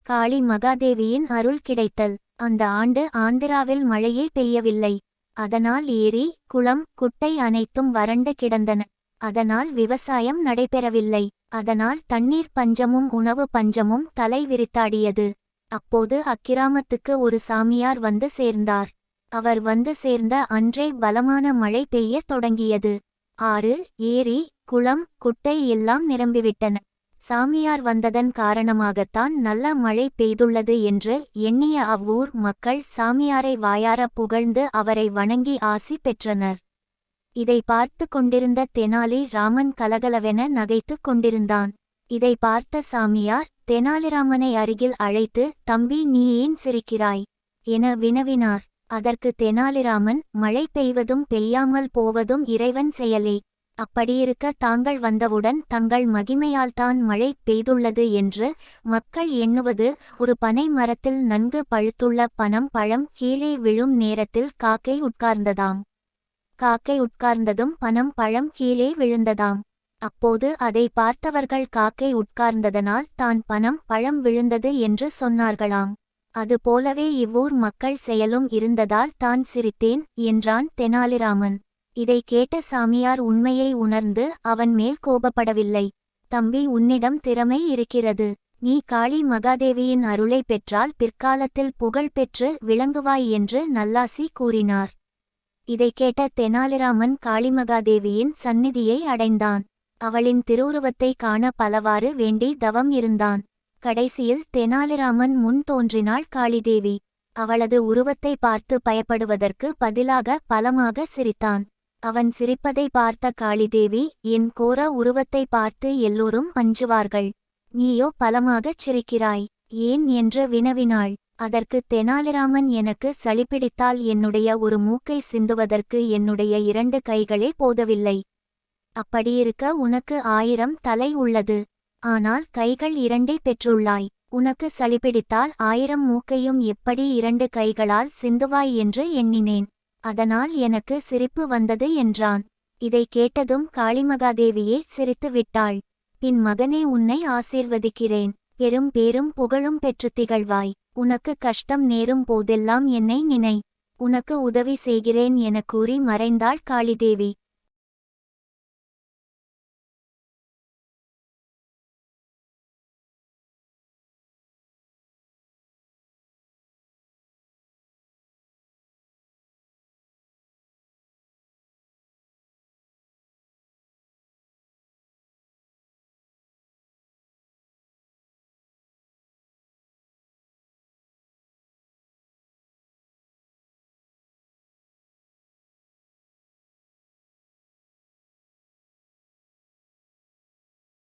காளி மகாதேவியின் அருள் கிடைத்தல். அந்த ஆண்டு ஆந்திராவில் மழையே பெய்யவில்லை. அதனால் ஏரி, குளம், குட்டை அனைத்தும் வறண்டு கிடந்தன. அதனால் விவசாயம் நடைபெறவில்லை. அதனால் தண்ணீர் பஞ்சமும் உணவு பஞ்சமும் தலை விரித்தாடியது. அப்போது அக்கிராமத்துக்கு ஒரு சாமியார் வந்து சேர்ந்தார். அவர் வந்து சேர்ந்த அன்றே பலமான மழை பெய்யத் தொடங்கியது. ஆறு, ஏரி, குளம், குட்டை எல்லாம் நிரம்பிவிட்டன. சாமியார் வந்ததன் காரணமாகத்தான் நல்ல மழை பெய்துள்ளது என்று எண்ணிய அவ்வூர் மக்கள் சாமியாரை வாயார புகழ்ந்து அவரை வணங்கி ஆசி பெற்றனர். இதை பார்த்து கொண்டிருந்த தெனாலி ராமன் கலகலவென நகைத்து கொண்டிருந்தான். இதை பார்த்த சாமியார் தெனாலிராமனை அருகில் அழைத்து, தம்பி, நீ ஏன் சிரிக்கிறாய் என வினவினார். அதற்கு தெனாலிராமன், மழை பெய்வதும் பெய்யாமல் போவதும் இறைவன் செயலே. அப்படியிருக்க தாங்கள் வந்தவுடன் தங்கள் மகிமையால்தான் மழை பெய்துள்ளது என்று மக்கள் எண்ணுவது. ஒரு பனை மரத்தில் நன்கு பழுத்துள்ள பனம் பழம் கீழே விழும் நேரத்தில் காக்கை உட்கார்ந்ததாம். காக்கை உட்கார்ந்ததும் பனம் பழம் கீழே விழுந்ததாம். அப்போது அதை பார்த்தவர்கள் காக்கை உட்கார்ந்ததனால் தான் பனம் பழம் விழுந்தது என்று சொன்னார்களாம். அதுபோலவே இவ்வூர் மக்கள் செயலும் இருந்ததால் தான் சிரித்தேன் என்றான் தெனாலிராமன். இதை கேட்ட சாமியார் உண்மையை உணர்ந்து அவன் மேல் கோபப்படவில்லை. தம்பி, உன்னிடம் திறமை இருக்கிறது. நீ காளி மகாதேவியின் அருளை பெற்றால் பிற்காலத்தில் புகழ் பெற்று விளங்குவாய் என்று நல்லாசி கூறினார். இதை கேட்ட தெனாலிராமன் காளிமகாதேவியின் சந்நிதியை அடைந்தான். அவளின் திருவுருவத்தை காண பலவாறு வேண்டி தவம் இருந்தான். கடைசியில் தெனாலிராமன் முன் தோன்றினாள் காளிதேவி. அவளது உருவத்தை பார்த்து பயப்படுவதற்கு பதிலாக பலமாக சிரித்தான். அவன் சிரிப்பதை பார்த்த காளிதேவி, என் கோர உருவத்தை பார்த்து எல்லோரும் அஞ்சுவார்கள். நீயோ பலமாகச் சிரிக்கிறாய், ஏன் என்று வினவினாள். அதற்கு தெனாலிராமன், எனக்கு சளிப்பிடித்தால் என்னுடைய ஒரு மூக்கை சிந்துவதற்கு என்னுடைய 2 கைகளே போதவில்லை. அப்படியிருக்க உனக்கு 1000 தலை உள்ளது. ஆனால் கைகள் 2 பெற்றுள்ளாய். உனக்கு சளிப்பிடித்தால் 1000 மூக்கையும் எப்படி 2 கைகளால் சிந்துவாய் என்று எண்ணினேன். அதனால் எனக்கு சிரிப்பு வந்தது என்றான். இதை கேட்டதும் காளிமகாதேவியே சிரித்து விட்டாள். பின், மகனே, உன்னை ஆசீர்வதிக்கிறேன். பெரும் பேரும் புகழும் பெற்று திகழ்வாய். உனக்கு கஷ்டம் நேரும் போதெல்லாம் என்னை நினை. உனக்கு உதவி செய்கிறேன் என கூறி மறைந்தாள் காளிதேவி.